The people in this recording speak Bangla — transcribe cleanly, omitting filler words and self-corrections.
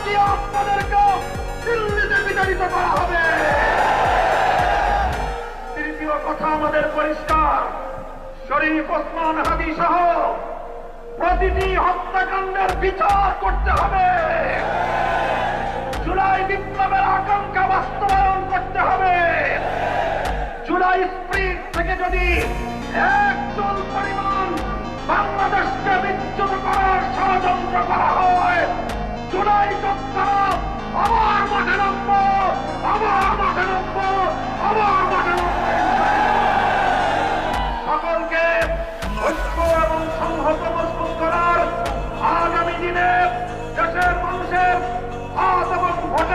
দিয়ে আপনাদেরকে দিল্লিতে বিতাড়িত করা হবে। তৃতীয় কথা আমাদের পরিষ্কার, শরীফ ওসমান হাদি সহ প্রতিটি হত্যাকাণ্ডের বিচার করতে হবে। জুলাই বিপ্লবের আকাঙ্ক্ষা বাস্তবায়ন করতে হবে। জুলাই স্প্রিট থেকে যদি একচুল পরিমাণ বাংলাদেশকে বিচ্যুত করার ষড়যন্ত্র করা হয়, জুলাই যোদ্ধারা আবার মাঠে নামবো, আবার মাঠে নামবো, আবার মাঠে নামবো। সকলকে ঐক্য এবং সংহত মজবুত করার আগামী